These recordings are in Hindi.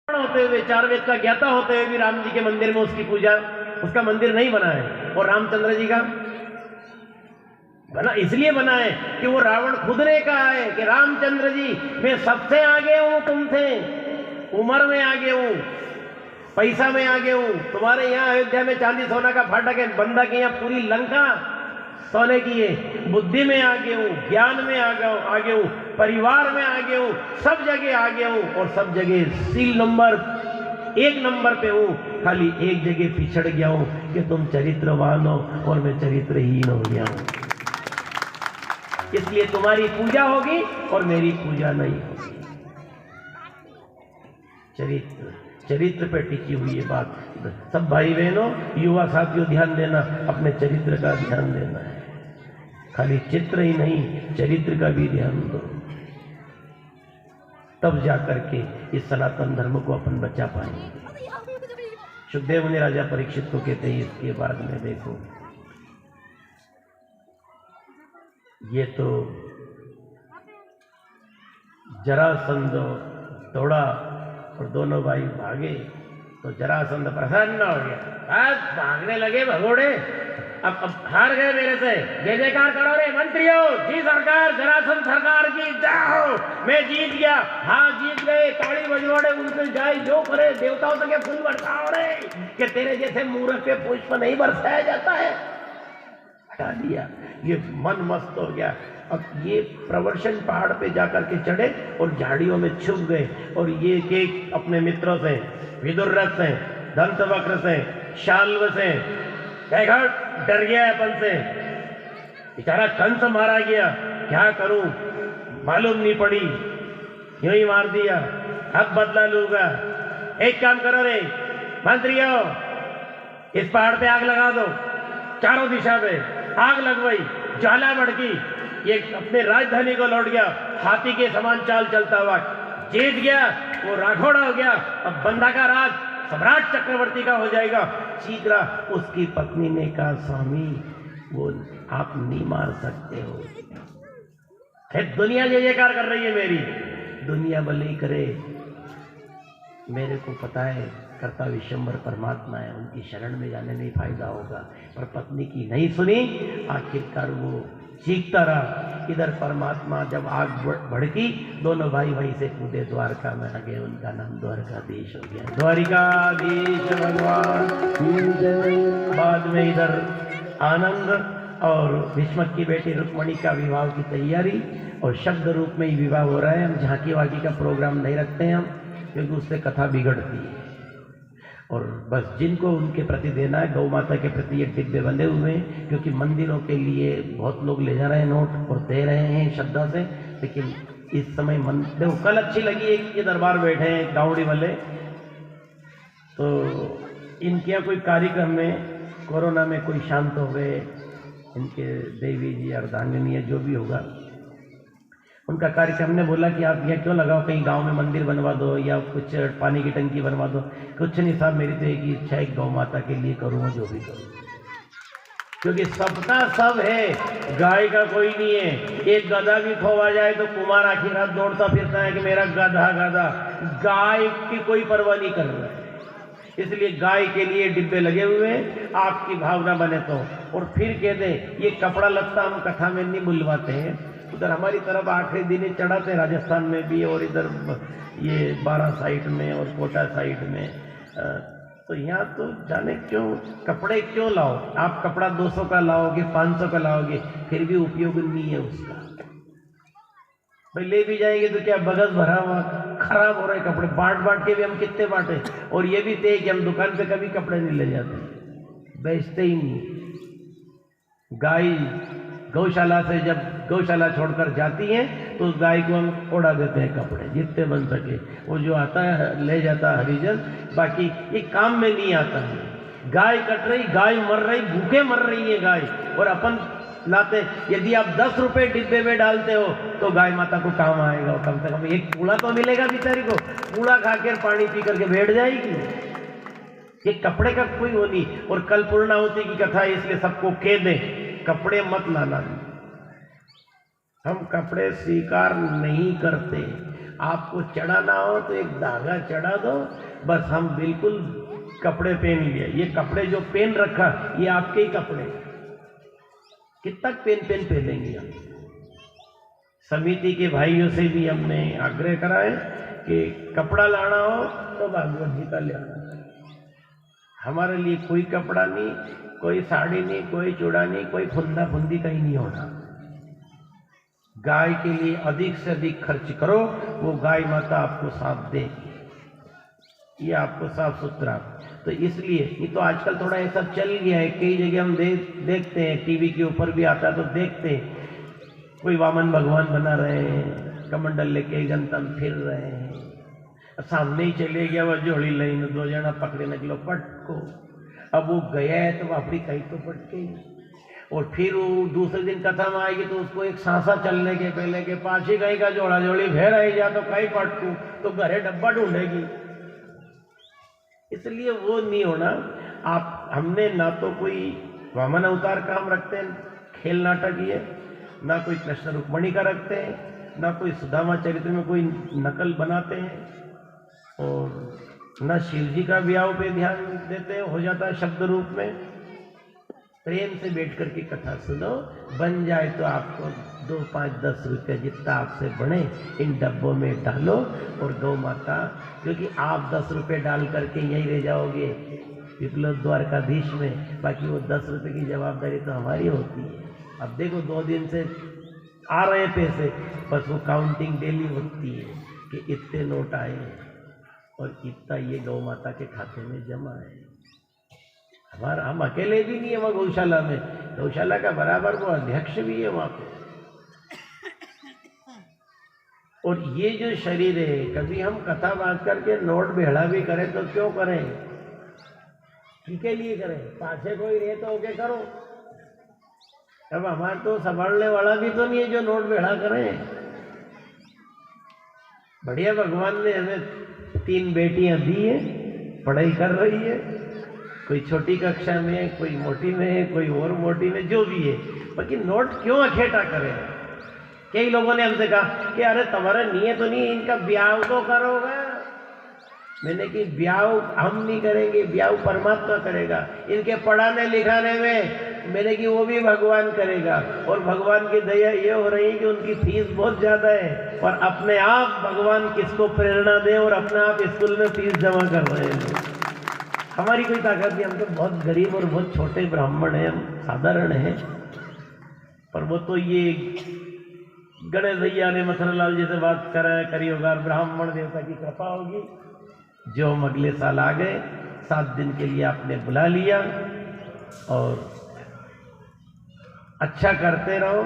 होते हुए, चार वेद का ज्ञाता होते हुए भी राम जी के मंदिर में उसकी पूजा, उसका मंदिर नहीं बना है। और रामचंद्र जी का बना, इसलिए बना है कि वो रावण खुद ने कहा है कि रामचंद्र जी मैं सबसे आगे हूं, तुमसे उम्र में आगे हूं, पैसा में आगे हूं। तुम्हारे यहाँ अयोध्या में चांदी सोना का फाटक है, बंदा के यहाँ पूरी लंका सोने की है। बुद्धि में आगे हूं, ज्ञान में आगे हूं, परिवार में आगे हूं, सब जगह आगे हूं और सब जगह सील नंबर 1 नंबर पे हूं। खाली एक जगह पिछड़ गया हूं कि तुम चरित्रवान हो और मैं चरित्रहीन हो गया हूं। इसलिए तुम्हारी पूजा होगी और मेरी पूजा नहीं होगी। चरित्र पे टिकी हुई ये बात। सब भाई बहनों, युवा साथियों, ध्यान देना, अपने चरित्र का ध्यान देना है। खाली चित्र ही नहीं, चरित्र का भी ध्यान दो, तब जाकर के इस सनातन धर्म को अपन बचा पाएंगे। सुखदेव मुनि राजा परीक्षित को कहते हैं, इसके बाद में देखो, ये तो जरासंध दौड़ा और दोनों भाई भागे तो जरासंध प्रसन्न हो गया। आज भागने लगे भगोड़े, अब हार गए मेरे से, जय जयकार करो रे मंत्रियों, जी सरकार, जरासंध सरकार की जाओ, मैं जीत गया। हाँ जीत गए, ताली बजवाड़े उनसे जाए जो करे, देवताओं से क्या फूल बरसाओ रे, कि तेरे जैसे मूर्ख पे पुष्प नहीं बरसाया जाता है। हटा दिया, ये मन मस्त हो गया। अब ये प्रवर्षण पहाड़ पे जाकर के चढ़े और झाड़ियों में छुप गए और ये के अपने मित्रों से, विदुररथ से, दंतवक्र से, शाल्व से, डर गया अपन से, बेचारा कंस मारा गया, क्या करूं मालूम नहीं पड़ी, यूं ही मार दिया, अब बदला लूंगा। एक काम करो रे मंत्रियों, इस पहाड़ पे आग लगा दो, चारों दिशा पे आग लगवाई, ज्वाला भड़की, ये अपने राजधानी को लौट गया, हाथी के समान चाल चलता हुआ, जीत गया, वो राघोड़ा हो गया। अब बंदा का राज सम्राट चक्रवर्ती का हो जाएगा। चीख रहा, उसकी पत्नी ने कहा, स्वामी वो आप नहीं मार सकते हो। फिर दुनिया जय जयकार कर रही है मेरी, दुनिया भले ही करे, मेरे को पता है कर्ता विश्वंभर परमात्मा है, उनकी शरण में जाने में फायदा होगा। पर पत्नी की नहीं सुनी, आखिरकार वो चीखता रहा। इधर परमात्मा जब आग भड़की, दोनों भाई भाई से कूदे, द्वारका में आ गए, उनका नाम द्वारकाधीश हो गया। द्वारिकाधीश भगवान। बाद में इधर आनंद और भीष्मक की बेटी रुक्मणी का विवाह की तैयारी, और शब्द रूप में ही विवाह हो रहा है। हम झांकी वाकी का प्रोग्राम नहीं रखते हैं हम, क्योंकि उससे कथा बिगड़ती है। और बस जिनको उनके प्रति देना है, गौ माता के प्रति ये डिब्बे बंधे हुए हैं, क्योंकि मंदिरों के लिए बहुत लोग ले जा रहे हैं नोट और दे रहे हैं श्रद्धा से। लेकिन इस समय देखो, कल अच्छी लगी एक के दरबार बैठे हैं गावड़ी वाले, तो इनके यहाँ कोई कार्यक्रम में कोरोना में कोई शांत हो गए, इनके देवी जी अर्धांगिनी है जो भी होगा, उनका कार्यक्रम ने बोला कि आप यहाँ क्यों लगाओ, कहीं गांव में मंदिर बनवा दो या कुछ पानी की टंकी बनवा दो। कुछ नहीं साहब, मेरी तो एक ही इच्छा है, गौ माता के लिए करूँगा जो भी करूँ, क्योंकि सबका सब है, गाय का कोई नहीं है। एक गधा भी खोवा जाए तो कुमार आखिर रात दौड़ता फिरता है कि मेरा गधा गधा, गाय की कोई परवाह नहीं कर रहा है। इसलिए गाय के लिए डिब्बे लगे हुए हैं, आपकी भावना बने तो। और फिर कह दें, ये कपड़ा लगता हम कथा में नहीं बुलवाते हैं, उधर हमारी तरफ आखिरी दिन ही चढ़ाते हैं, राजस्थान में भी और इधर ये 12 साइड में और कोटा साइड में। तो यहाँ तो जाने क्यों कपड़े क्यों लाओ, आप कपड़ा 200 का लाओगे, 500 का लाओगे, फिर भी उपयोग नहीं है उसका। भाई ले भी जाएंगे तो क्या बगस भरा हुआ खराब हो रहे कपड़े, बांट बांट के भी हम कितने बांटे। और ये भी थे कि हम दुकान पे कभी कपड़े नहीं ले जाते, बेचते ही नहीं। गाय गौशाला से जब गौशाला छोड़कर जाती है तो उस गाय को हम उड़ा देते हैं कपड़े जितने बन सके, वो जो आता है ले जाता है हरिजन, बाकी ये काम में नहीं आता है। गाय कट रही, गाय मर रही, भूखे मर रही है गाय, और अपन लाते। यदि आप 10 रुपए डिब्बे में डालते हो तो गाय माता को काम आएगा, कम से कम एक कूड़ा तो मिलेगा बेचारी को, कूड़ा खाकर पानी पी करके बैठ जाएगी। ये कपड़े का कोई वो नहीं। और कल पूर्णाहुति की कथा है, इसलिए सबको कह दें, कपड़े मत लाना। हम कपड़े स्वीकार नहीं करते। आपको चढ़ाना हो तो एक धागा चढ़ा दो, बस हम बिल्कुल कपड़े पहन लिए। ये कपड़े जो पहन रखा ये आपके ही कपड़े, कितना पहनेंगे आप। समिति के भाइयों से भी हमने आग्रह करा है कि कपड़ा लाना हो तो भागवत जी का ले आना। हमारे लिए कोई कपड़ा नहीं, कोई साड़ी नहीं, कोई चूड़ा नहीं, कोई फुंदा फुंदी कहीं नहीं होना। गाय के लिए अधिक से अधिक खर्च करो, वो गाय माता आपको साफ देगी, ये आपको साफ सुथरा। तो इसलिए ये तो आजकल थोड़ा ऐसा चल गया है, कई जगह हम देखते हैं, टीवी के ऊपर भी आता है तो देखते हैं, कोई वामन भगवान बना रहे हैं, कमंडल लेके जनता में फिर रहे हैं, सामने ही चले गया वो जोड़ी लाइन, दो जना पकड़े निकलो पटको। अब वो गया है तो अपनी कहीं तो पटके, और फिर वो दूसरे दिन कथा में आएगी तो उसको एक सांसा चलने के पहले के पाछी कहीं का जोड़ा जोड़ी भेड़ आई जा तो कहीं पटकू तो घरे डब्बा ढूंढेगी। इसलिए वो नहीं होना। आप हमने ना तो कोई वामन अवतार का हम रखते हैं खेल नाटक, ये ना कोई कृष्ण रुक्मणी का रखते हैं, ना कोई सुदामा चरित्र में कोई नकल बनाते हैं, और न शिव जी का ब्याह पे ध्यान देते हैं, हो जाता है शब्द रूप में। प्रेम से बैठ कर के कथा सुनो, बन जाए तो आपको 2, 5, 10 रुपये जितना आपसे बने इन डब्बों में डालो, और गौ माता, क्योंकि आप 10 रुपये डाल करके यहीं रह जाओगे विप्लव द्वारकाधीश में, बाकी वो 10 रुपये की जवाबदारी तो हमारी होती है। अब देखो 2 दिन से आ रहे पैसे, बस वो काउंटिंग डेली होती है कि इतने नोट आए और इतना ये गौ माता के खाते में जमा है। हमारा हम अकेले भी नहीं है वहाँ गौशाला में, गौशाला का बराबर वो अध्यक्ष भी है वहाँ पे। और ये जो शरीर है, कभी हम कथा बात करके नोट भेड़ा भी करें तो क्यों करें, किसके लिए करें, पाछे कोई रहे तो ओके करो। अब हमारे तो संभालने वाला भी तो नहीं है जो नोट भेड़ा करें। बढ़िया भगवान ने हमें 3 बेटियां दी है, पढ़ाई कर रही है, कोई छोटी कक्षा में, कोई मोटी में, कोई और मोटी में, जो भी है। बाकी नोट क्यों अखेटा करें। कई लोगों ने हमसे कहा कि अरे तुम्हारा नियत तो नहीं, इनका ब्याह तो करोगे। मैंने कि ब्याह हम नहीं करेंगे, ब्याह परमात्मा करेगा। इनके पढ़ाने लिखाने में मैंने कि वो भी भगवान करेगा। और भगवान की दया ये हो रही है कि उनकी फीस बहुत ज़्यादा है, और अपने आप भगवान किसको प्रेरणा दे और अपने आप स्कूल में फीस जमा कर रहे हैं। हमारी कोई ताकत नहीं, हम तो बहुत गरीब और बहुत छोटे ब्राह्मण हैं, हम साधारण हैं। पर वो तो ये गणेश भैया ने मथुरलाल जी से बात करी होगा, ब्राह्मण देवता की कृपा होगी। जो हम अगले साल आ गए, 7 दिन के लिए आपने बुला लिया, और अच्छा करते रहो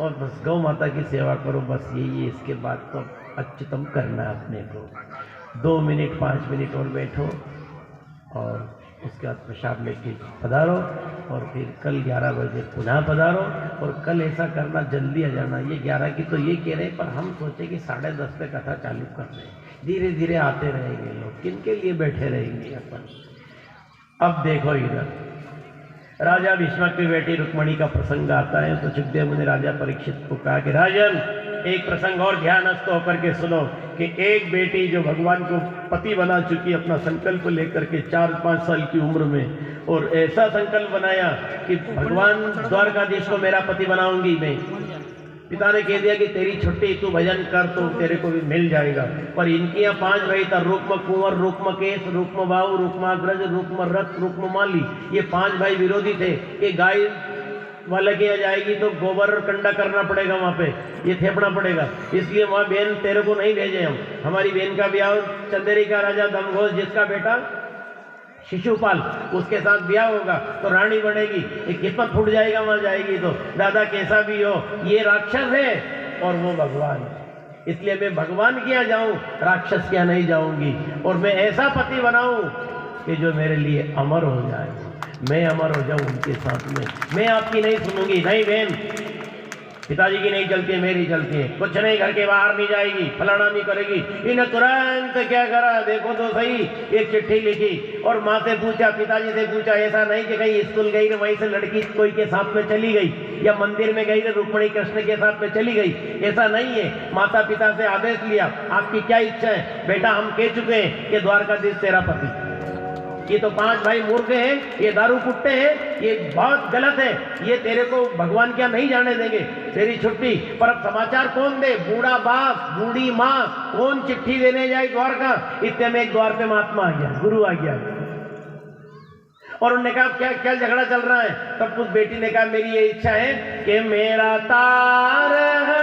और बस गौ माता की सेवा करो, बस यही है। इसके बाद तो अच्युतम करना है अपने को। 2 मिनट 5 मिनट और बैठो, और उसके बाद प्रसाद लेके पधारो, और फिर कल 11 बजे पुनः पधारो। और कल ऐसा करना जल्दी आ जाना। ये 11 की तो ये कह रहे हैं, पर हम सोचे कि 10:30 पे कथा चालू कर रहे हैं, धीरे धीरे आते रहेंगे लोग, किनके लिए बैठे रहेंगे अपन। अब देखो इधर राजा भीष्मक की बेटी रुक्मणी का प्रसंग आता है, तो सुखदेव मुनि राजा परीक्षित को कहा कि राजन, एक प्रसंग और ध्यानस्थ होकर के सुनो कि एक बेटी जो भगवान को पति बना चुकी, अपना संकल्प लेकर के 4-5 साल की उम्र में, और ऐसा संकल्प बनाया कि भगवान द्वारकाधीश को मेरा पति बनाऊंगी मैं। पिता ने कह दिया कि तेरी छुट्टी, तू भजन कर तो तेरे को भी मिल जाएगा। पर इनके यहाँ 5 भाई था, रुक्म कुंवर, रुक्म केश, रुक्म बाहु, रुक्माग्रज, रुक्म रथ, रुक्म माली। ये 5 भाई विरोधी थे कि गाय वाला किया जाएगी तो गोबर कंडा करना पड़ेगा, वहाँ पे ये थेपना पड़ेगा, इसलिए वहाँ बहन तेरे को नहीं भेजे हम। हमारी बहन का ब्याह चंदेरी का राजा दमघोष, जिसका बेटा शिशुपाल, उसके साथ ब्याह होगा तो रानी बनेगी। एक किस्मत फूट जाएगा वहाँ जाएगी तो। दादा कैसा भी हो, ये राक्षस है और वो भगवान है, इसलिए मैं भगवान के यहाँ जाऊँ, राक्षस के यहाँ नहीं जाऊँगी। और मैं ऐसा पति बनाऊँ कि जो मेरे लिए अमर हो जाए, मैं अमर हो जाऊँ उनके साथ में। मैं आपकी नहीं सुनूंगी, नहीं बहन, पिताजी की नहीं चलती है, मेरी चलती है, कुछ नहीं, घर के बाहर नहीं जाएगी, फलाना नहीं करेगी। इन्हें तुरंत क्या करा, देखो तो सही, एक चिट्ठी लिखी और माँ से पूछा, पिताजी से पूछा। ऐसा नहीं कि कहीं स्कूल गई ना वहीं से लड़की कोई के साथ में चली गई, या मंदिर में गई ना रुक्मणी कृष्ण के साथ में चली गई, ऐसा नहीं है। माता पिता से आदेश लिया, आपकी क्या इच्छा है? बेटा हम कह चुके हैं कि द्वारकाधीश तेरा पति। ये तो 5 भाई मूर्ख हैं, ये दारू कुट्टे हैं, ये बहुत गलत है, ये तेरे को भगवान क्या नहीं जाने देंगे, तेरी छुट्टी। पर अब समाचार कौन दे? बूढ़ा बाप, बूढ़ी माँ, कौन चिट्ठी देने जाए द्वारका? इतने में एक द्वार पे महात्मा आ गया, गुरु आ गया, और उन्होंने कहा क्या क्या झगड़ा चल रहा है? तब उस बेटी ने कहा मेरी ये इच्छा है कि मेरा तार है